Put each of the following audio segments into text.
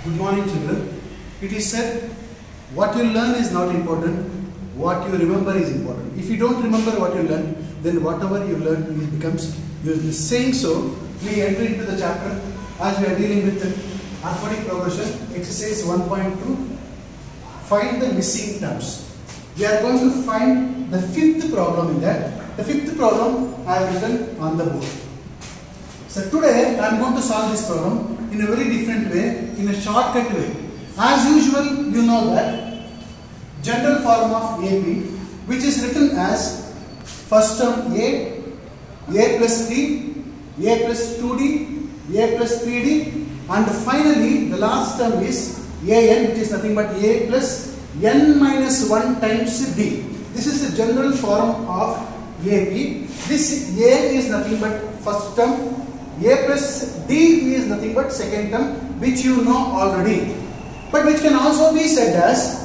Good morning, children. It is said, what you learn is not important, what you remember is important. If you don't remember what you learn, then whatever you learn becomes useless. Saying so, we enter into the chapter as we are dealing with arithmetic progression, exercise 1.2. Find the missing terms. We are going to find the fifth problem in that. The fifth problem I have written on the board. So today I am going to solve this problem in a very different way, in a shortcut way. As usual, you know that general form of AP, which is written as first term A plus D, A plus 2D, A plus 3D, and finally the last term is AN, which is nothing but A plus N minus 1 times D. This is the general form of AP. This A is nothing but first term, A plus D is nothing but second term, which you know already, but which can also be said as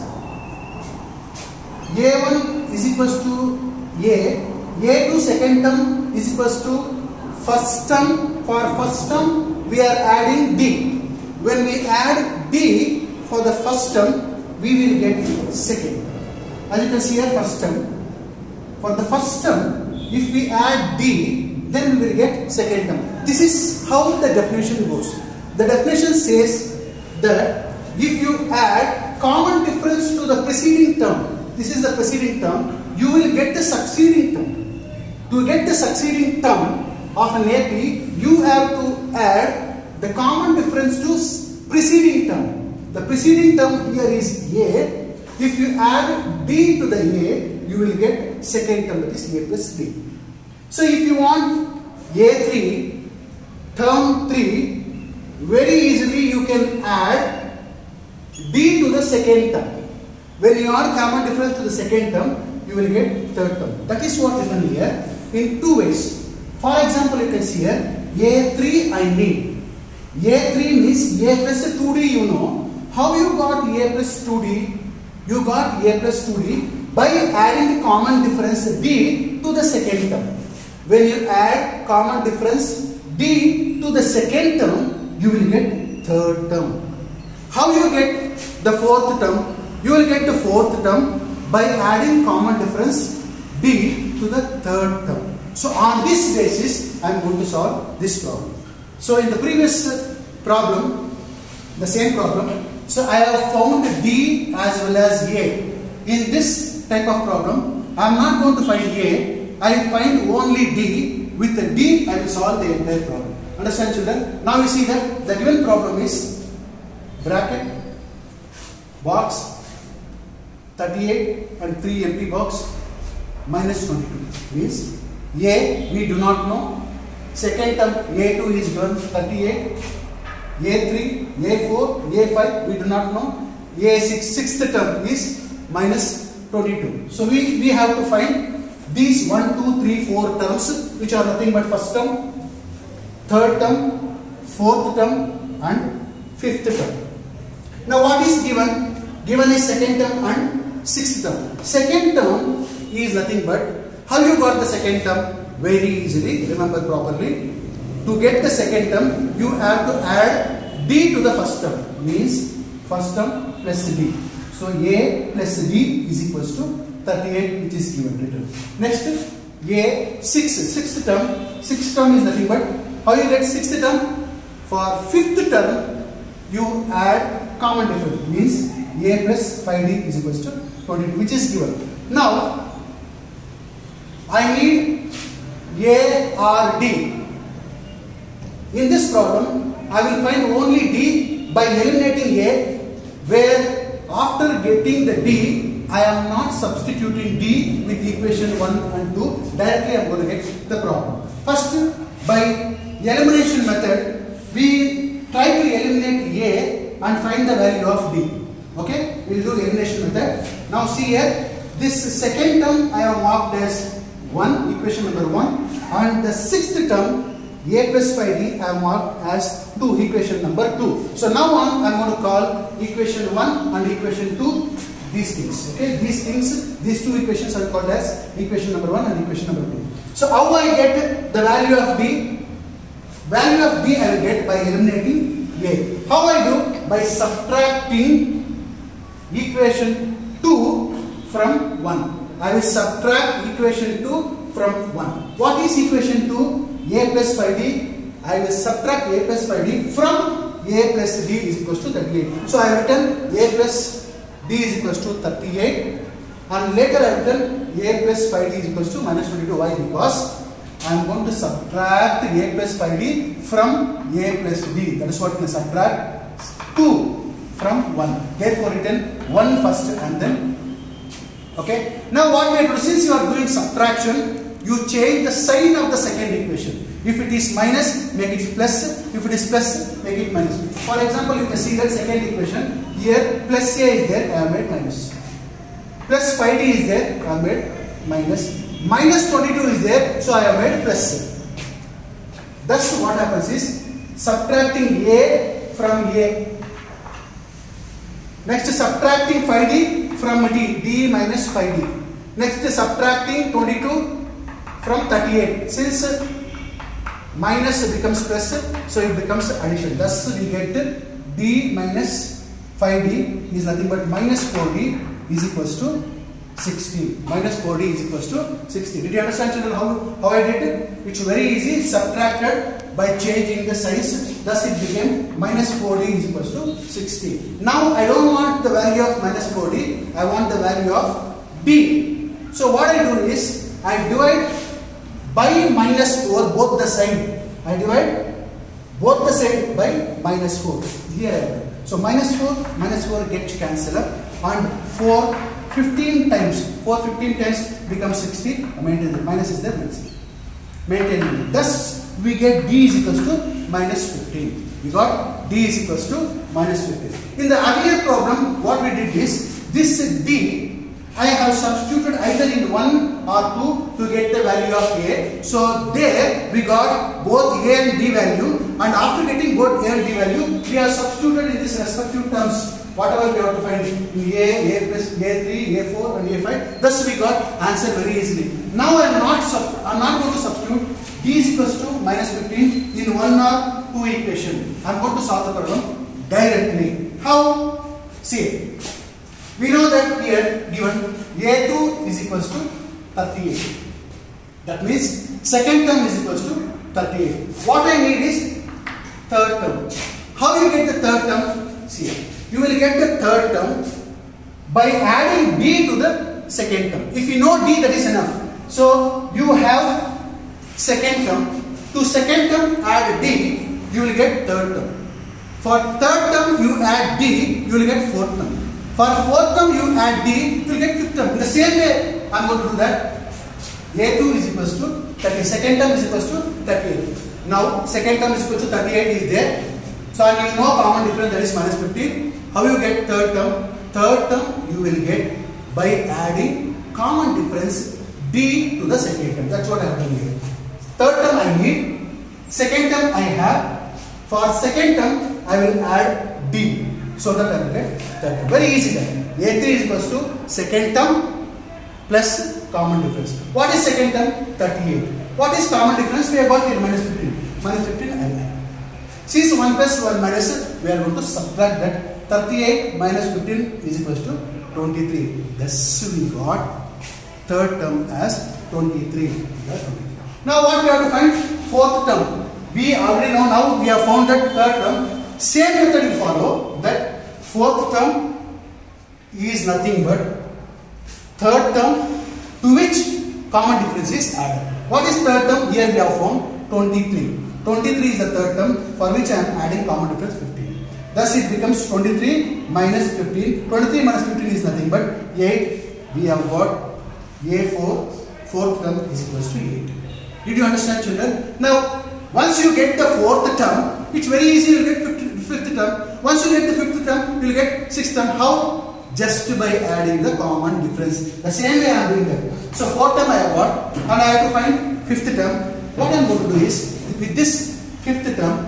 A1 is equals to A2 second term is equals to first term. For first term we are adding D. When we add D for the first term, we will get second. As you can see here, first term. For the first term, if we add D, then we will get second term. This is how the definition goes. The definition says that if you add common difference to the preceding term, this is the preceding term, you will get the succeeding term. To get the succeeding term of an AP, you have to add the common difference to preceding term. The preceding term here is A. If you add D to the A, you will get second term, that is A plus D. So if you want A3, term 3, very easily you can add D to the second term. When you add common difference to the second term, you will get third term. That is what written here in two ways. For example, you can see here A3 I need. A3 means A plus 2D, you know. How you got A plus 2D? You got A plus 2D by adding the common difference D to the second term. When you add common difference D to the second term, you will get third term. How you get the fourth term? You will get the fourth term by adding common difference D to the third term. So on this basis, I am going to solve this problem. So in the previous problem, the same problem, so I have found D as well as A. In this type of problem, I am not going to find A, I find only D. With the D, I will solve the entire problem. Understand, children? Now you see that the given problem is bracket, box, 38 and 3 empty box, minus 22. Means A, we do not know. Second term, A2 is given 38. A3, A4, A5, we do not know. A6, sixth term is minus 22. So we have to find these 1, 2, 3, 4 terms, which are nothing but first term, third term, fourth term, and fifth term. Now what is given? Given is second term and sixth term. Second term is nothing but, how you got the second term? Very easily, remember properly. To get the second term, you have to add D to the first term. Means first term plus D. So A plus D is equals to 38, which is given written. Next, A6, sixth term is nothing but, how you get sixth term? For fifth term, you add common difference. Means A plus 5D is equals to 22, which is given. Now, I need A or D. In this problem, I will find only D by eliminating A, where after getting the D, I am not substituting D with equation 1 and 2. Directly I am going to get the problem. First, by elimination method, we try to eliminate A and find the value of D. Okay, we will do elimination method. Now see here, this second term I have marked as 1, equation number 1, and the sixth term A plus 5D I have marked as 2, equation number 2. So now on I am going to call equation 1 and equation 2 these things. Okay, these two equations are called as equation number 1 and equation number 2. So how I get the value of D? Value of D I will get by eliminating A. How I do? By subtracting equation 2 from 1. I will subtract equation 2 from 1. What is equation 2? A plus 5D. I will subtract A plus 5D from A plus D is equals to 38. So I have written A plus D is equals to 38. And later I have written A plus 5D is equals to minus 22. Why? Because I am going to subtract A plus 5D from A plus D. That is what we subtract 2 from 1. Therefore written 1 first and then. Okay. Now what we have to do, since you are doing subtraction, you change the sign of the second equation. If it is minus, make it plus. If it is plus, make it minus. For example, you can see that second equation. Here plus A is there, I have made minus. Plus 5D is there, I have made minus. Minus 22 is there, so I have made plus. Thus what happens is subtracting A from A. Next subtracting 5D from D, D minus 5D. Next subtracting 22 from 38. Since minus becomes plus, so it becomes addition. Thus we get D minus 5D is nothing but minus 4D is equals to 60. Minus 4D is equals to 60. Did you understand, children, how I did it? It's very easy. Subtracted by changing the size. Thus it became minus 4D is equals to 60. Now I don't want the value of minus 4D. I want the value of D. So what I do is I divide by minus 4 both the side. I divide both the side by minus 4. Here. So minus 4 get cancelled up, and 4 15 times. 4 15 times becomes 60. Maintain the minus is there. Maintain it. Thus we get D is equals to minus 15. We got D is equals to minus 15. In the earlier problem, what we did is this D I have substituted either in 1 or 2 to get the value of A. So there we got both A and D value, and after getting both A and D value, we have substituted in these respective terms whatever we have to find in A plus A3, A4 and A5. Thus we got answer very easily. Now I am not going to substitute D is equals to minus 15 in 1 or 2 equation. I am going to solve the problem directly. How? See. We know that here given A2 is equals to 38. That means second term is equals to 38. What I need is third term. How you get the third term? See, you will get the third term by adding D to the second term. If you know D, that is enough. So you have second term. To second term add D, you will get third term. For third term you add D, you will get fourth term. For fourth term you add D, you will get fifth term. In the same way, I am going to do that. A2 is equals to 30. Second term is equals to 38. Now, second term is equals to 38 is there. So, I will know common difference, that is minus 15. How you get third term? Third term you will get by adding common difference D to the second term. That's what I have done here. Third term I need. Second term I have. For second term I will add D. So that I will get third term. Very easy then. A3 is equals to second term plus common difference. What is second term? 38. What is common difference? We have got here minus 15. Minus 15 I will add. Since 1 plus 1 minus, we are going to subtract that. 38 minus 15 is equals to 23. Thus we got third term as 23. Now what we have to find? Fourth term. We already know, now we have found that third term. Same method you follow, that fourth term is nothing but third term to which common difference is added. What is third term? Here we have found 23. 23 is the third term for which I am adding common difference 15. Thus it becomes 23 minus 15. 23 minus 15 is nothing but 8. We have got A4, fourth term is equals to 8. Did you understand, children? Now, once you get the fourth term, it's very easy, you will get fifth term. Once you get the fifth term, you will get sixth term. How? Just by adding the common difference. The same way I am doing that. So fourth term I have got, and I have to find fifth term. What I am going to do is, with this fifth term,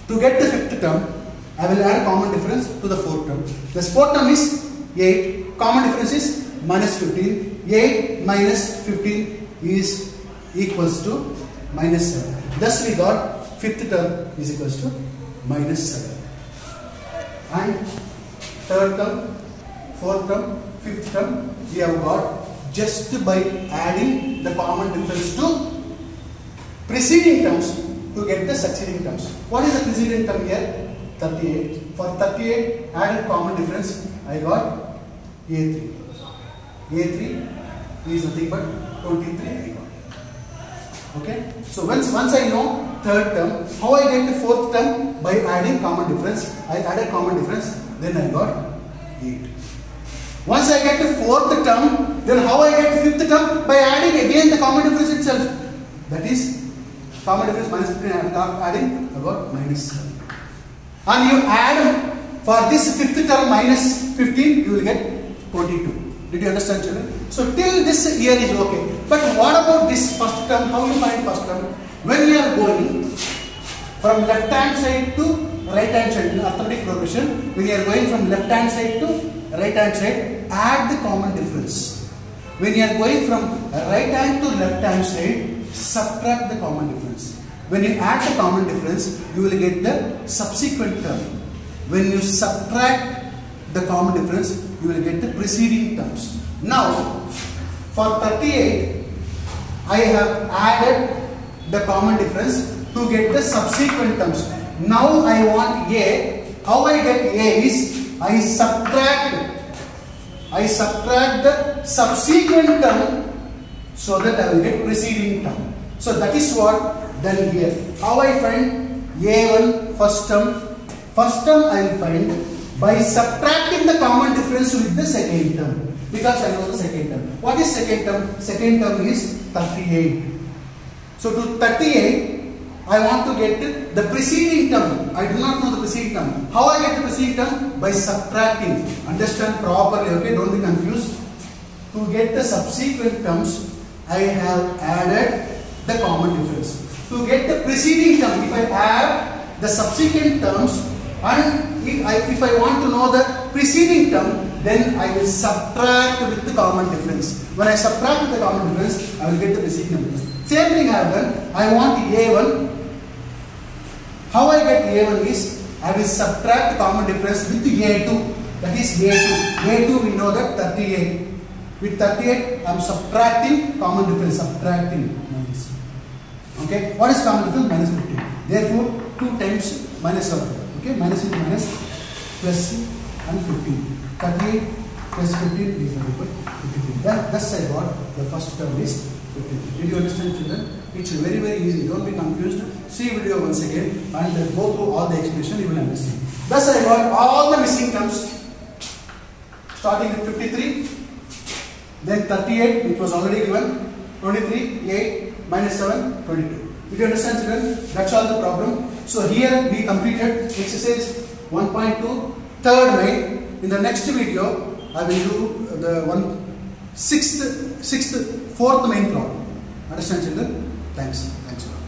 to get the fifth term, I will add common difference to the fourth term. This fourth term is 8. Common difference is minus 15. 8 minus 15 is equals to minus 7. Thus we got fifth term is equals to minus 7. And third term, fourth term, fifth term, we have got just by adding the common difference to preceding terms to get the succeeding terms. What is the preceding term here? 38. For 38, added common difference, I got A3. A3 is nothing but 23 I got. Okay. So once I know third term, how I get the fourth term? By adding common difference. I added common difference, then I got 8. Once I get the fourth term, then how I get the fifth term? By adding again the common difference itself. That is common difference minus 15, I am adding about minus 7. And you add for this fifth term minus 15, you will get 22. Did you understand, children? So till this here is okay. But what about this first term? How you find first term? When you are going from left hand side to right hand side in arithmetic progression, when you are going from left hand side to right hand side, add the common difference. When you are going from right hand to left hand side, subtract the common difference. When you add the common difference, you will get the subsequent term. When you subtract the common difference, you will get the preceding terms. Now, for 38, I have added the common difference to get the subsequent terms. Now I want A. How I get A is I subtract the subsequent term so that I will get preceding term. So that is what done here. How I find A1 first term? First term I will find by subtracting the common difference with the second term, because I know the second term. What is second term? Second term is 38. So to 38, I want to get the preceding term. I do not know the preceding term. How I get the preceding term? By subtracting. Understand properly, okay? Don't be confused. To get the subsequent terms, I have added the common difference. To get the preceding term, if I add the subsequent terms, and if I want to know the preceding term, then I will subtract with the common difference. When I subtract with the common difference, I will get the preceding number. Same thing I have done. I want A1. How I get A1 is, I will subtract the common difference with A2. That is A2. A2 we know that 38. With 38, I am subtracting common difference. Subtracting minus. Okay. What is common difference? Minus 15. Therefore, 2 times minus 7. Okay, minus into minus, plus and 15. 38 plus 15 is equal to 53. Thus I got the first term is 53. Did you understand, children? It's very easy. Don't be confused. See video once again and go through all the explanation. You will understand. Thus I got all the missing terms, starting with 53, then 38, which was already given, 23, 8, minus 7, 22. Did you understand, children? That's all the problem. So here we completed exercise 1.2, third line. In the next video, I will do the fourth main problem. Understand, children? Thanks. Thanks a lot.